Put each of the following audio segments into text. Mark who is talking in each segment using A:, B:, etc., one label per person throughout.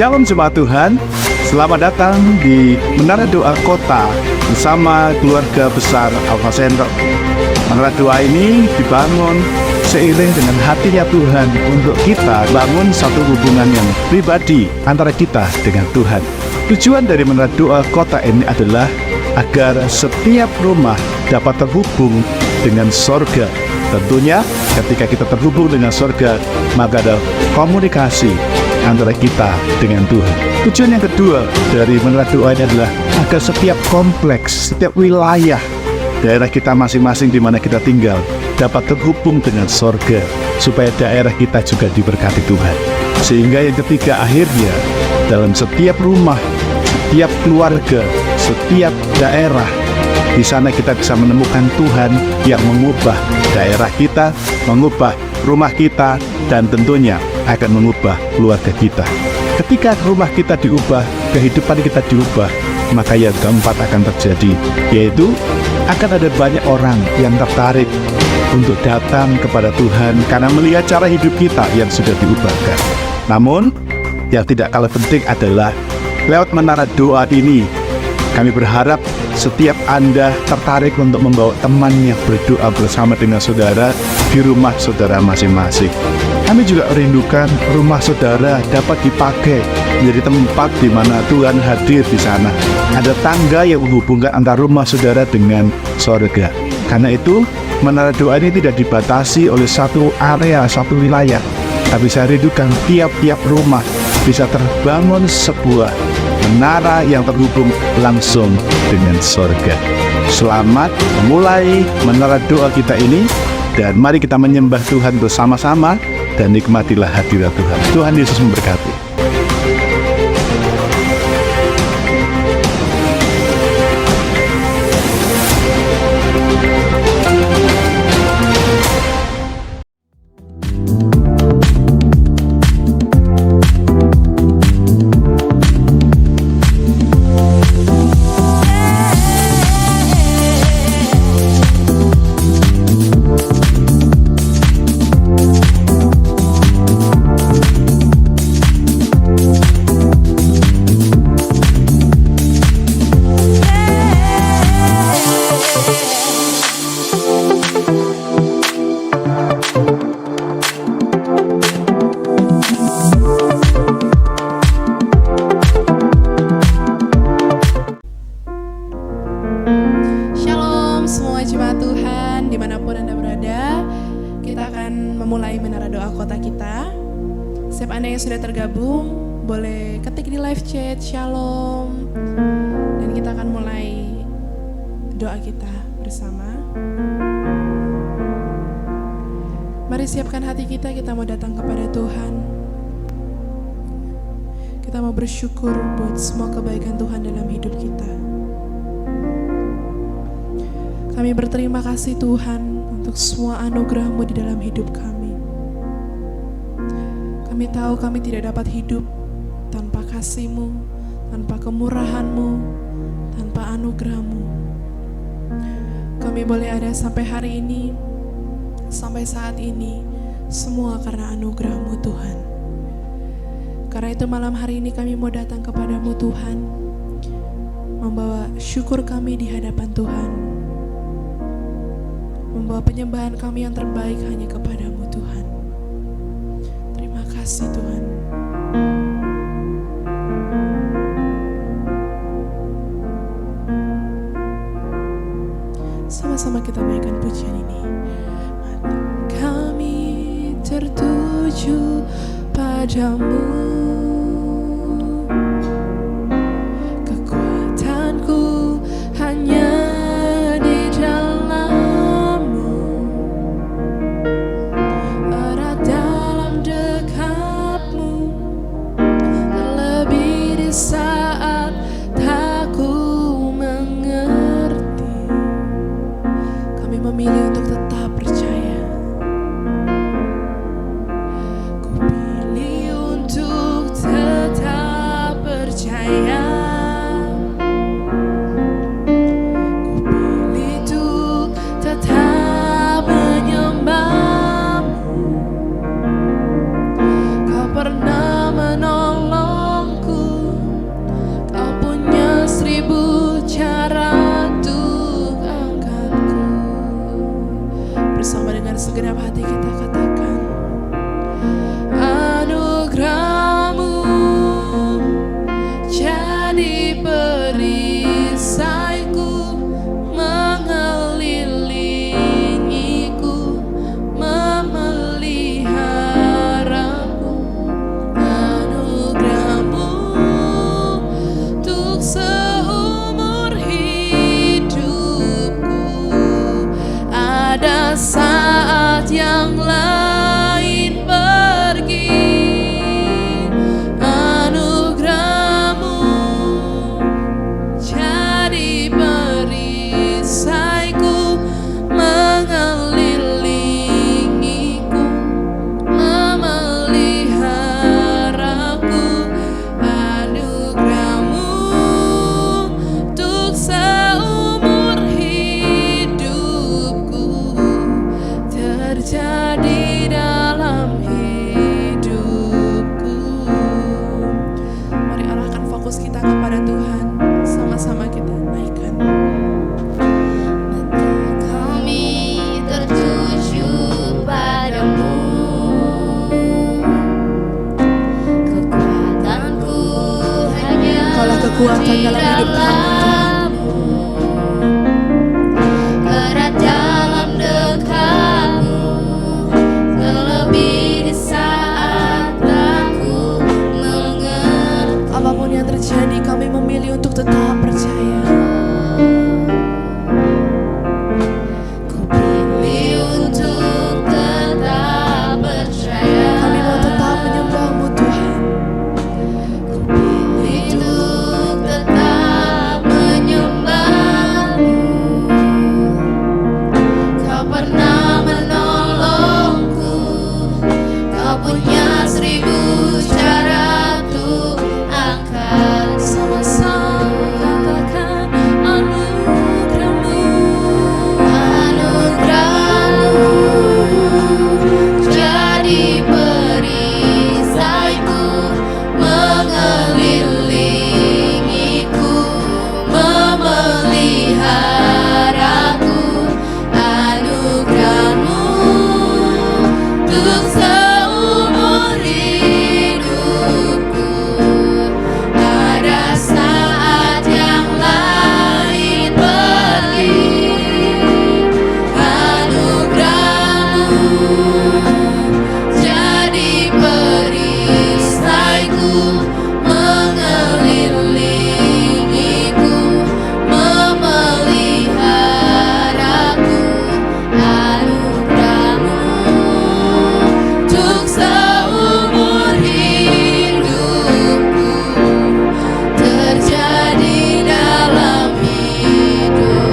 A: Shalom jemaat Tuhan, selamat datang di Menara Doa Kota bersama keluarga besar Alpha Center. Menara Doa ini dibangun seiring dengan hatinya Tuhan untuk kita bangun satu hubungan yang pribadi antara kita dengan Tuhan. Tujuan dari Menara Doa Kota ini adalah agar setiap rumah dapat terhubung dengan sorga. Tentunya ketika kita terhubung dengan sorga, maka ada komunikasi antara kita dengan Tuhan. Tujuan yang kedua dari Menara Doa ini adalah agar setiap kompleks, setiap wilayah daerah kita masing-masing di mana kita tinggal dapat terhubung dengan sorga, supaya daerah kita juga diberkati Tuhan. Sehingga yang ketiga, akhirnya dalam setiap rumah, setiap keluarga, setiap daerah, di sana kita bisa menemukan Tuhan yang mengubah daerah kita, mengubah rumah kita, dan tentunya akan mengubah keluarga kita. Ketika rumah kita diubah, kehidupan kita diubah, maka yang keempat akan terjadi, yaitu akan ada banyak orang yang tertarik untuk datang kepada Tuhan karena melihat cara hidup kita yang sudah diubahkan. Namun, yang tidak kalah penting adalah lewat Menara Doa ini, kami berharap setiap Anda tertarik untuk membawa teman yang berdoa bersama dengan saudara di rumah saudara masing-masing. Kami juga merindukan rumah saudara dapat dipakai menjadi tempat di mana Tuhan hadir di sana. Ada tangga yang menghubungkan antara rumah saudara dengan sorga. Karena itu, Menara Doa ini tidak dibatasi oleh satu area, satu wilayah. Tapi saya rindukan tiap-tiap rumah bisa terbangun sebuah menara yang terhubung langsung dengan sorga. Selamat memulai Menara Doa kita ini, dan mari kita menyembah Tuhan bersama-sama dan nikmatilah hadirat Tuhan. Tuhan Yesus memberkati.
B: Setiap Anda yang sudah tergabung, boleh ketik di live chat, Shalom. Dan kita akan mulai doa kita bersama. Mari siapkan hati kita mau datang kepada Tuhan. Kita mau bersyukur buat semua kebaikan Tuhan dalam hidup kita. Kami berterima kasih Tuhan untuk semua anugerah-Mu di dalam hidup kami. Kami tahu kami tidak dapat hidup tanpa kasih-Mu, tanpa kemurahan-Mu, tanpa anugerah-Mu. Kami boleh ada sampai hari ini, sampai saat ini, semua karena anugerah-Mu Tuhan. Karena itu malam hari ini kami mau datang kepadamu Tuhan, membawa syukur kami di hadapan Tuhan, membawa penyembahan kami yang terbaik hanya kepadamu Tuhan. Terima kasih Tuhan. Sama-sama kita naikkan pujian ini. Mata kami tertuju padamu, kekuatanku hanya di dalam-Mu, erat dalam dekat-Mu, terlebih di saat tak ku mengerti. Kami memilih untuk tetap percaya. Ku pilih untuk tetap percaya. Ku pilih untuk tetap menyembah-Mu. Kau pernah menolongku segenap hati kita katakan, anugerah-Mu jadi perisaiku, mengelilingiku, memeliharaku. Anugerah-Mu untuk seumur hidupku. Ada saat yang lain pergi, anugerah-Mu jadi perisaiku, mengelilingiku, memeliharaku. Anugerah-Mu untuk seumur hidupku terjadi dalam hidupku. Mari arahkan fokus kita kepada Tuhan, sama-sama kita naikkan.
C: Kami tertuju padamu, kekuatanku hanya
B: Kaulah kekuatan dalam hidup kami, Tuhan.
C: erat dalam dekatmu, terlebih di saat aku mengerti.
B: Apapun yang terjadi, kami memilih untuk tetap percaya.
C: Ku pilih untuk tetap percaya.
B: Kami mau tetap menyembah-Mu, Tuhan.
C: Ku pilih untuk tetap menyembah-Mu. Kau pernah menolongku, Kau punya 1000 cara untuk angkat.
B: Sama-sama katakan, anugerah-Mu
C: Anugerah-Mu jadi perisaiku, mengelilingiku, memeliharaku. Anugerah-Mu untuk seumur hidupku. Ada saat yang lain pergi, anugerah-Mu jadi perisaiku, mengelilingiku, memeliharaku. Anugerah-Mu untuk seumur hidupku terjadi dalam hidup.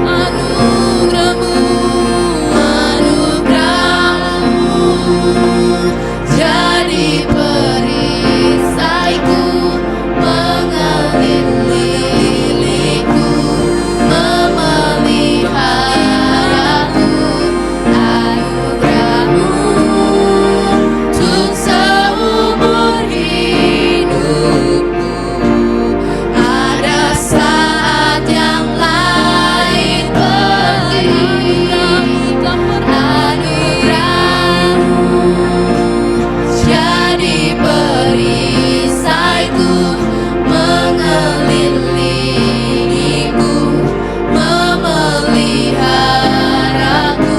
C: Anugerah-Mu, anugerah-Mu jadi perisaiku, mengelilingiku, memeliharaku. Anugerah-Mu untuk seumur hidupku. Ada saat yang lain pergi, anugerah-Mu jadi perisaiku, mengelilingiku, memeliharaku.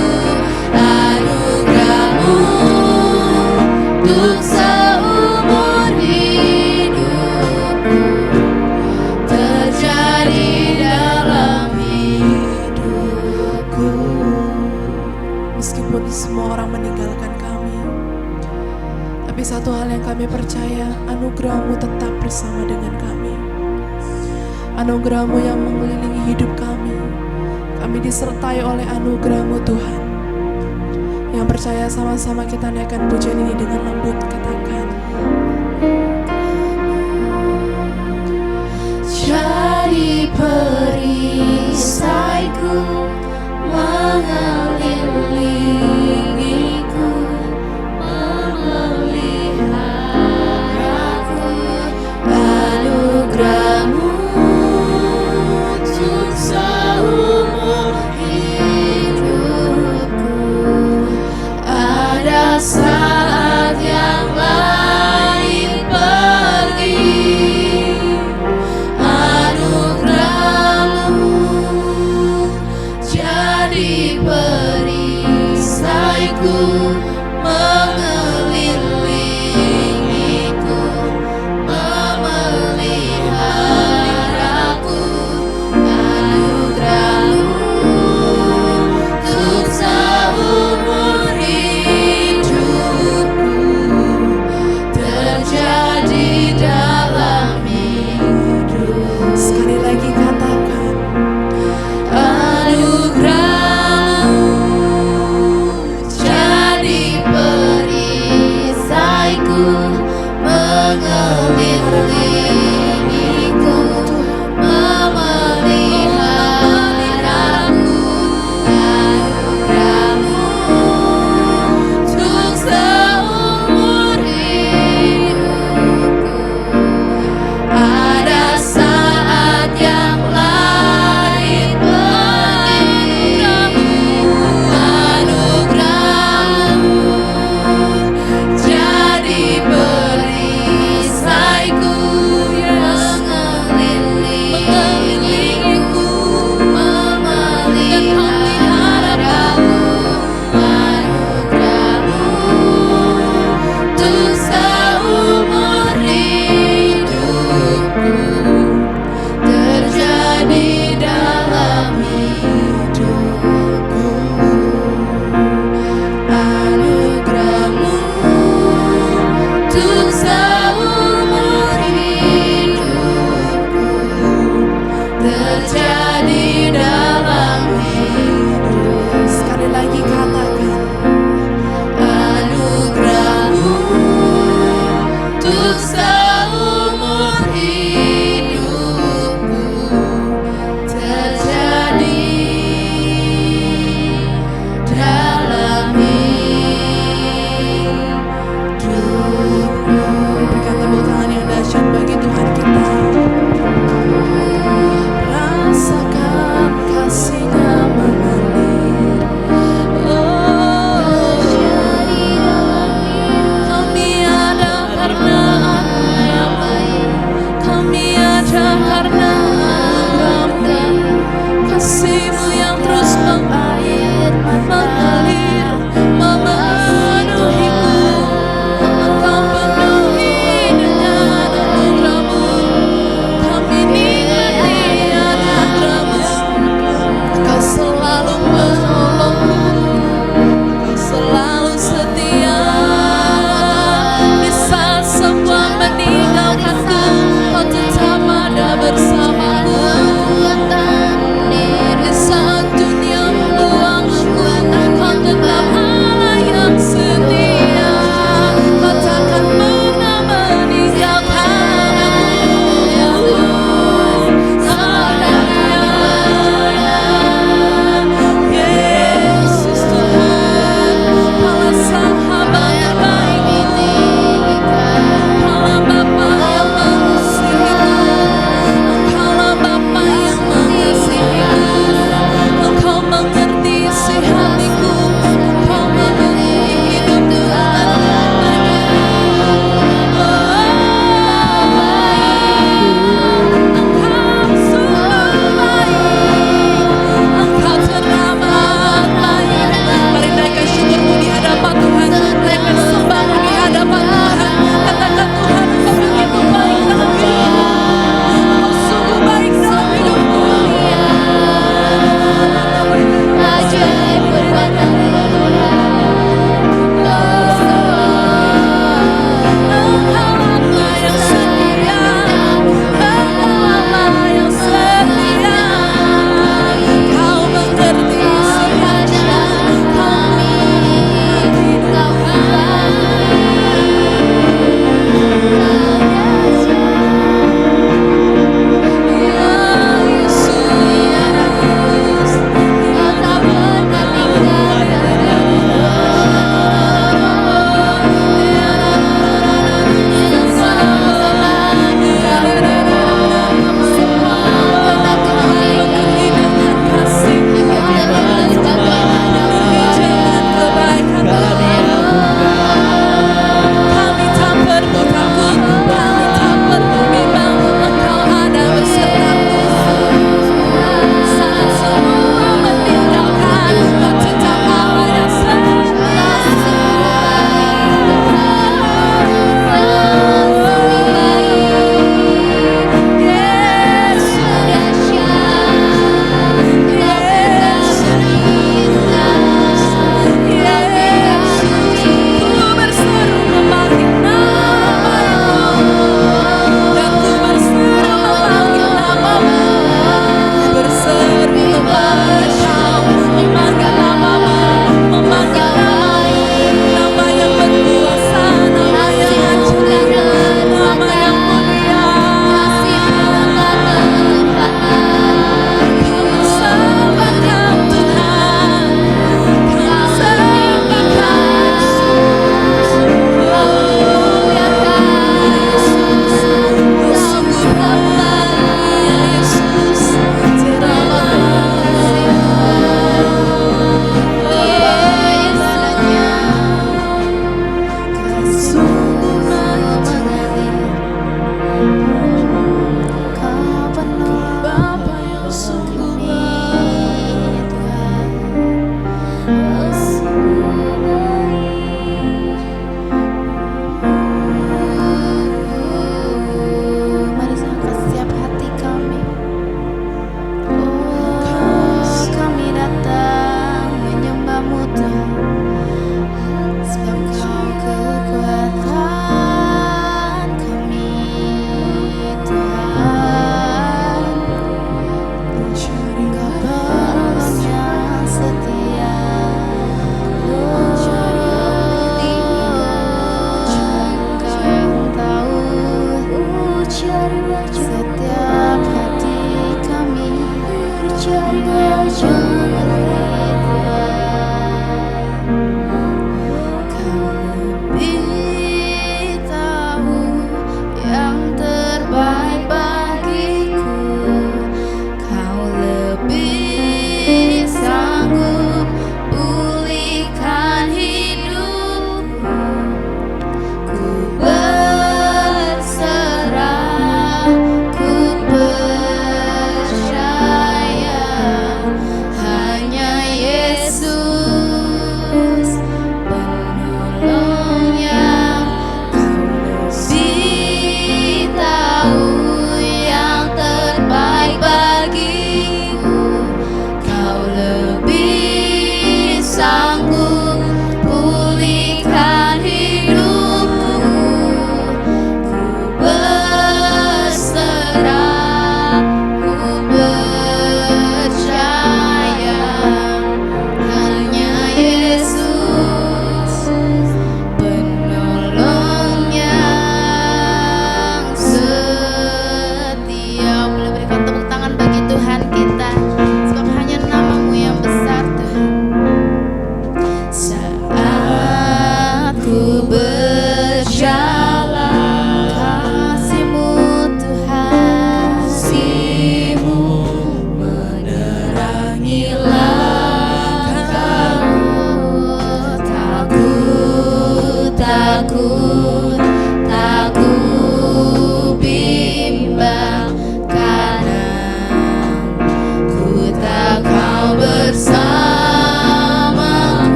C: Anugerah-Mu untuk seumur hidupku terjadi dalam hidupku.
B: Meskipun semua orang meninggalkan kami, tapi satu hal yang kami percaya, anugerah-Mu tetap bersama dengan kami. Anugerah-Mu yang mengelilingi hidup kami. Kami disertai oleh anugerah-Mu, Tuhan. Yang percaya, sama-sama kita naikkan pujian ini dengan lembut, katakan,
C: jadi perisaiku, mengelilingiku, memeliharaku. Anugerah-Mu untuk seumur hidupku. perisaiku mengelilingiku, memeliharaku. Anugerah-Mu untuk seumur hidupku terjadi dalam hidup.
B: Sekali lagi katakan,
C: Anugerah-Mu jadi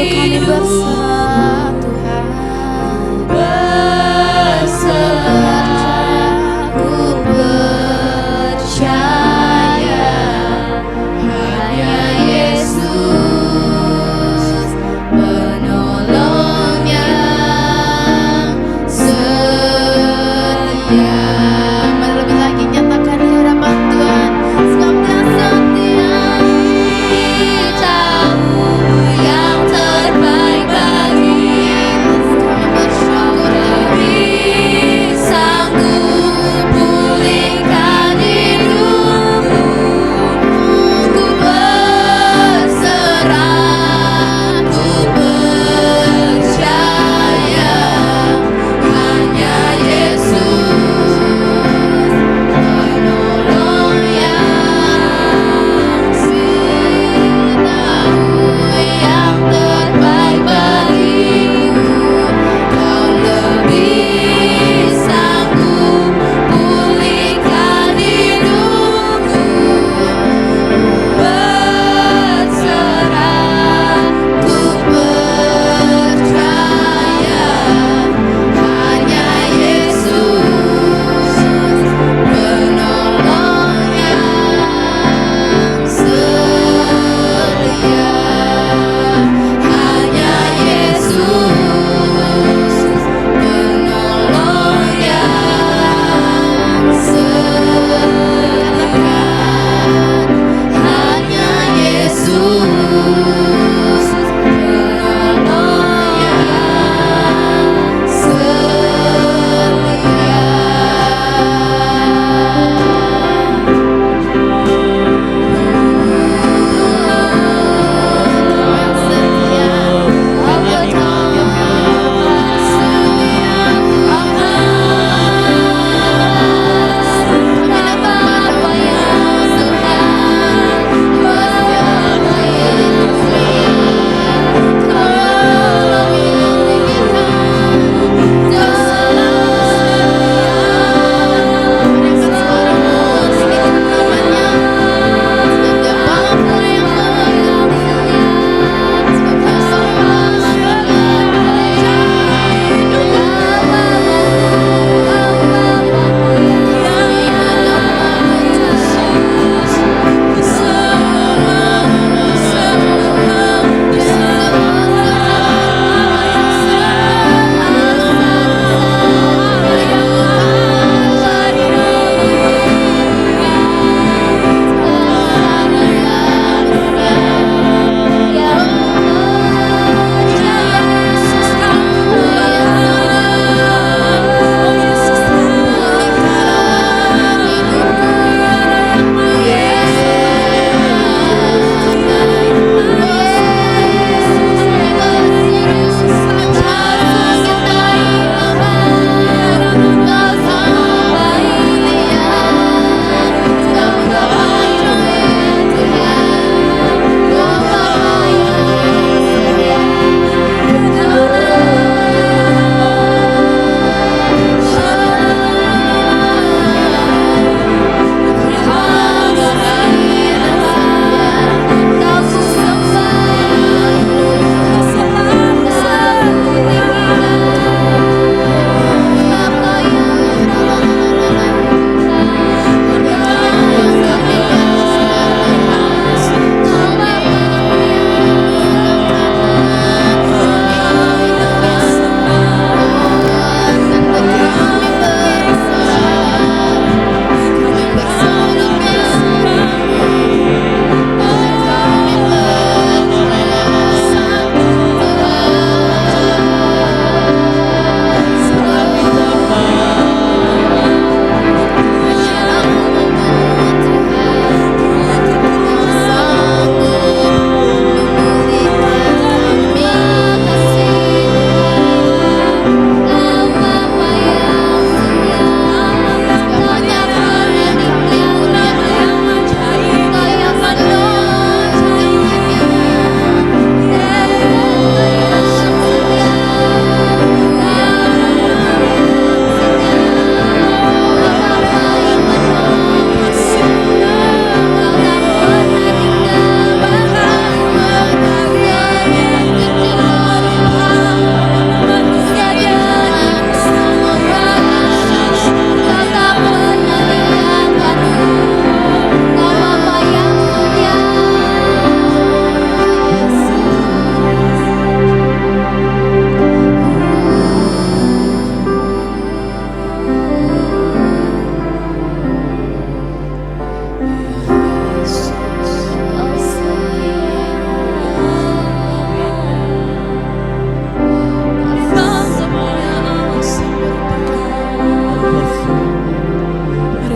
C: kami berserah Tuhan, berserah ku percaya hanya Yesus penolong yang setia. Mari lebih lagi nyatakan di hadapan Tuhan, sebab Dia setia, tahu yang terbaik bagi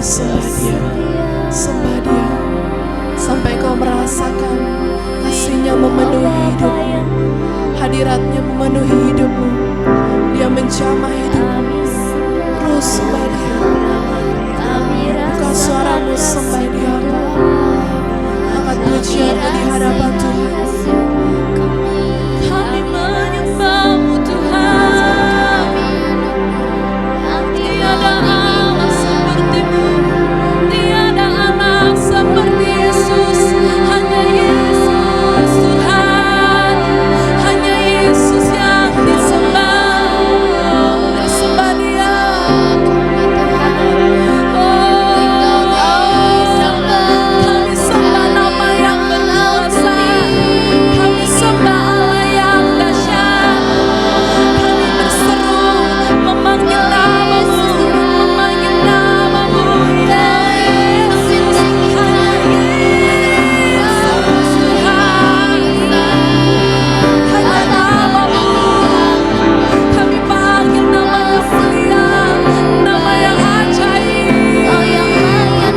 B: Kami sembah Dia, sampai kau merasakan kasih-Nya memenuhi hidupmu, hadirat-Nya memenuhi hidupmu. Dia menjamah hidupmu. Terus sembah Dia. Buka suaramu, sembah Dia. Angkat pujianmu di hadapan Tuhan.
C: Kami menyembah-Mu Tuhan. Tiada Allah seperti-Mu, tiada Allah seperti Yesus. Hanya Yesus Tuhan, hanya Yesus yang disembah. Sembah Dia. Kami sembah nama yang berkuasa, kami sembah Allah yang dahsyat. Kami berseru memanggil nama-Mu, memanggil nama-Mu, ya Yesus. Hanya Yesus Tuhan, hanya nama-Mu. Kami panggil nama yang mulia, nama yang ajaib,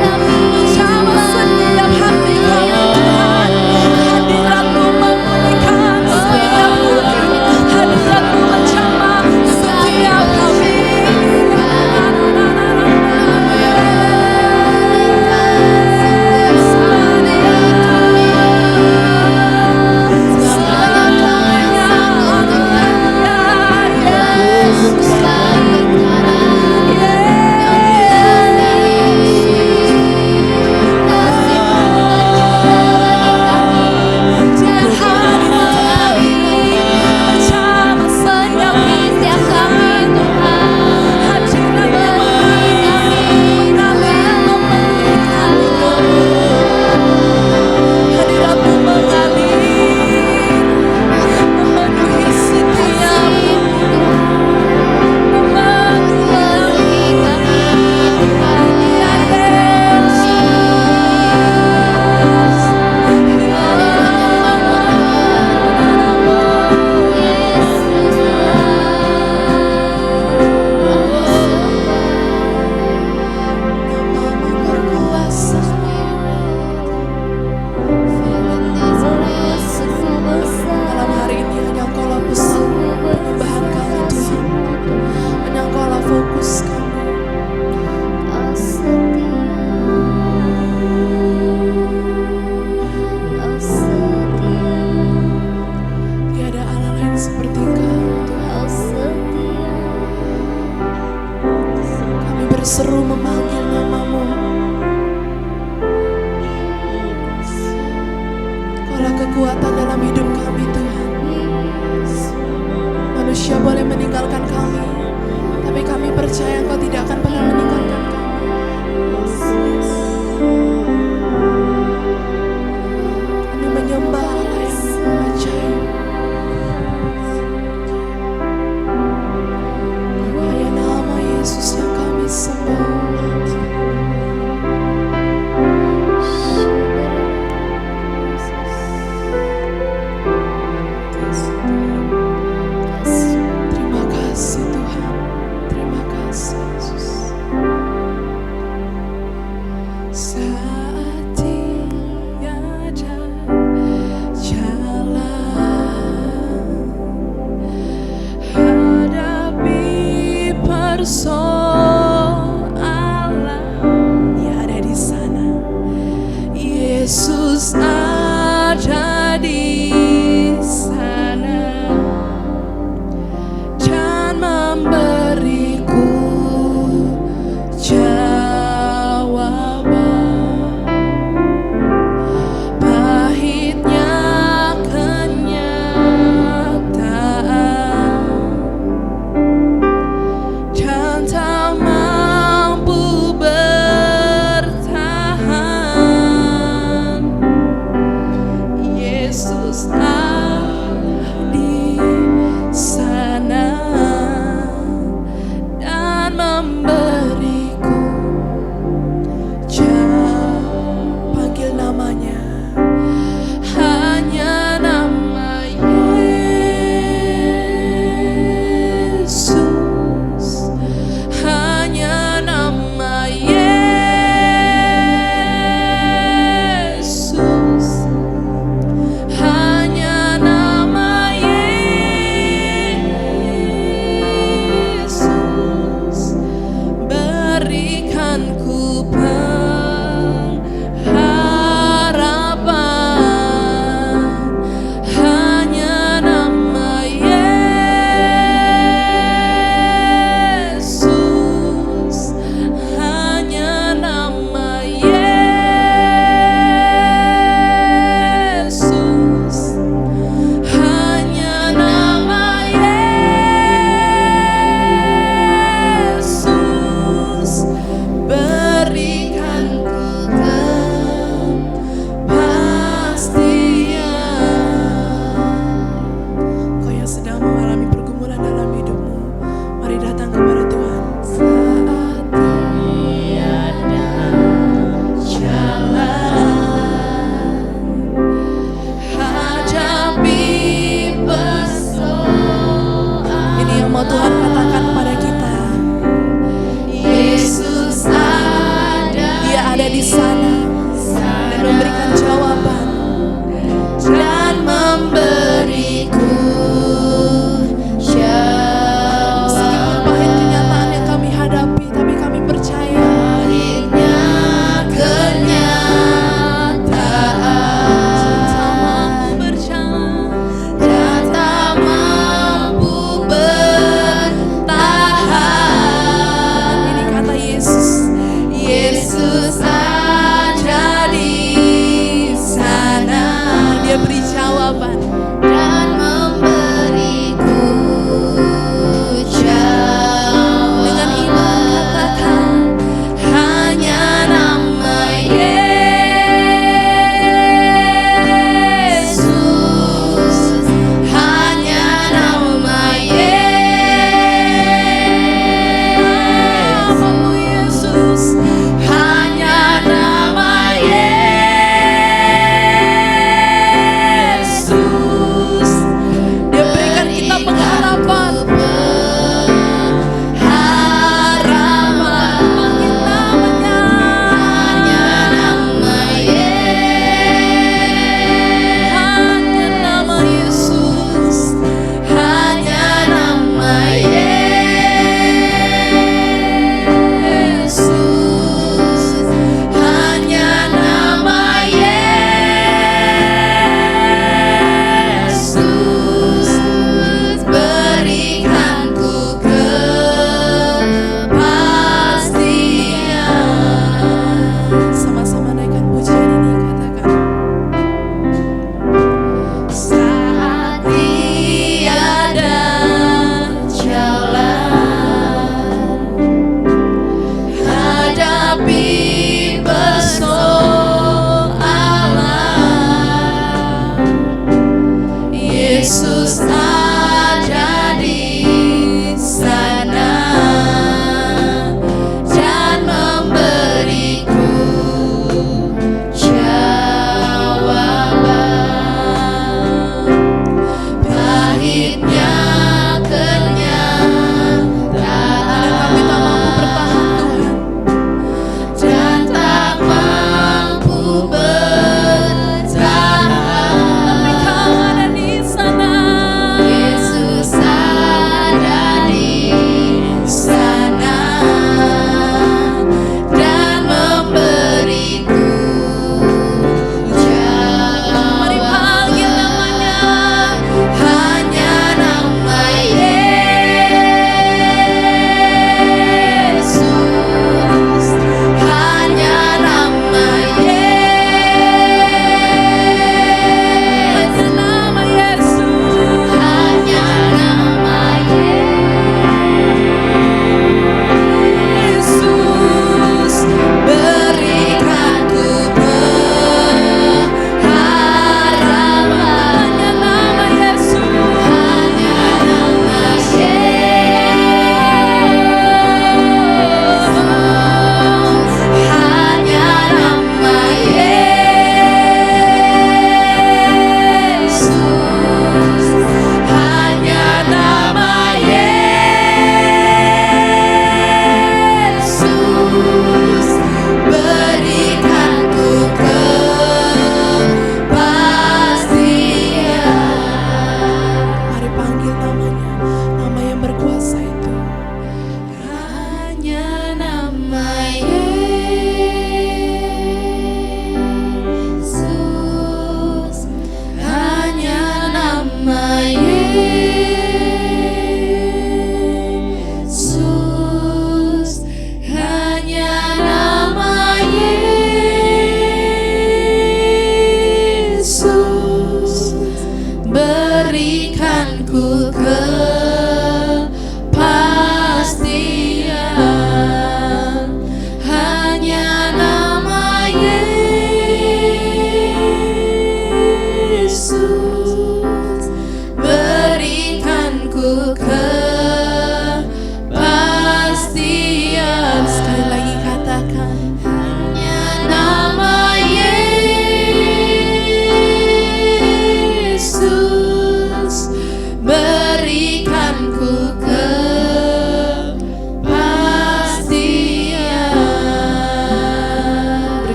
C: menjamah setiap hati kami Tuhan. Hadirat-Mu memulihkan setiap luka, hadirat-Mu menjamah setiap kami. Malam hari ini hanya Engkau-lah pusat penyembahan kami Tuhan, hanya Engkau-lah fokus kami. Tiada Allah lain seperti Engkau. Kami berseru memanggil nama-Mu. Engkau-lah kekuatan dalam hidup kami Tuhan. Manusia boleh meninggalkan kami, tapi kami percaya Engkau tidak akan pernah meninggalkan kami. Kami menyembah Allah yang ajaib. Hanya nama Yesus yang kami sembah. Terima kasih Tuhan, terima kasih Yesus. berikan ku kepastian.
B: Kau yang sedang mengalami pergumulan dalam hidupmu, mari datang kepada Tuhan.
C: Saat tiada jalan, hadapi persoalan.
B: Ini yang mau Tuhan katakan pada kita.
C: Yesus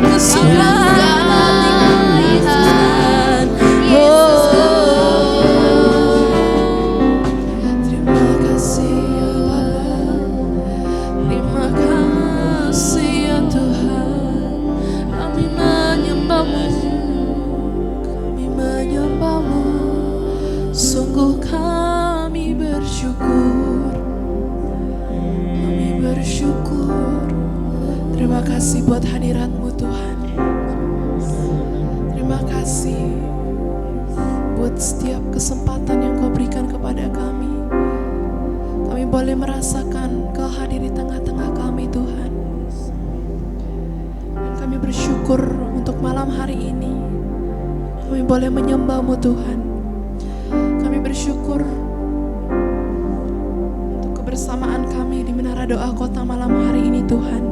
C: ke surga Tuhan. Terima kasih ya Bapa, terima kasih ya Tuhan. Kami menyembah-Mu, kami menyembah-Mu. Sungguh kami bersyukur, kami bersyukur. Terima kasih buat hadirat-Mu Tuhan. Terima kasih buat setiap kesempatan yang Kau berikan kepada kami. Kami boleh merasakan Kau hadir di tengah-tengah kami Tuhan. Dan kami bersyukur untuk malam hari ini. Kami boleh menyembah-Mu Tuhan. Kami bersyukur untuk kebersamaan kami di Menara Doa Kota malam hari ini Tuhan.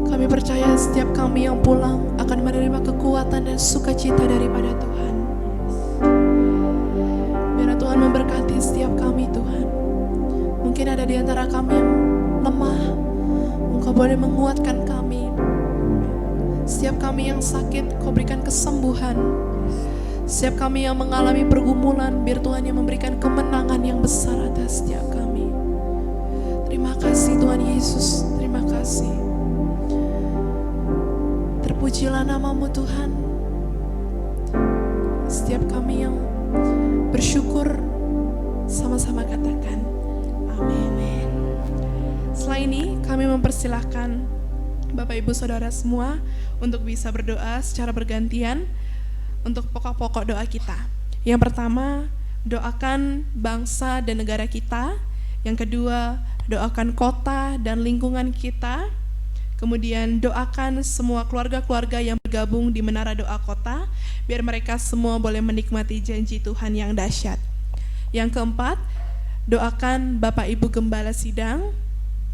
C: Kami percaya setiap kami yang pulang akan menerima kekuatan dan sukacita daripada Tuhan. Biar Tuhan memberkati setiap kami Tuhan. Mungkin ada di antara kami yang lemah, Engkau boleh menguatkan kami. Setiap kami yang sakit, Kau berikan kesembuhan. Setiap kami yang mengalami pergumulan, biar Tuhan yang memberikan kemenangan yang besar atas setiap kami. Terima kasih Tuhan Yesus, terima kasih. Terpujilah nama-Mu Tuhan. Setiap kami yang bersyukur, sama-sama katakan amin. Setelah ini kami mempersilahkan Bapak Ibu Saudara semua untuk bisa berdoa secara bergantian untuk pokok-pokok doa kita. Yang pertama, doakan bangsa dan negara kita. Yang kedua, doakan kota dan lingkungan kita. Kemudian doakan semua keluarga-keluarga yang bergabung di Menara Doa Kota, biar mereka semua boleh menikmati janji Tuhan yang dahsyat. Yang keempat, doakan Bapak Ibu Gembala Sidang.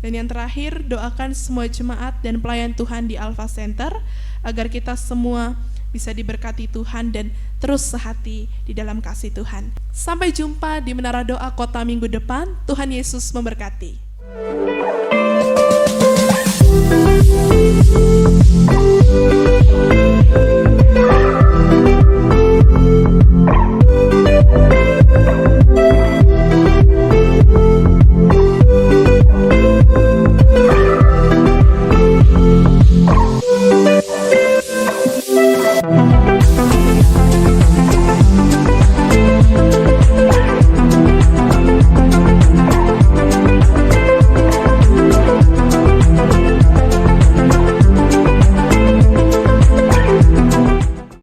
C: Dan yang terakhir, doakan semua jemaat dan pelayan Tuhan di Alpha Center, agar kita semua bisa diberkati Tuhan dan terus sehati di dalam kasih Tuhan. Sampai jumpa di Menara Doa Kota minggu depan. Tuhan Yesus memberkati.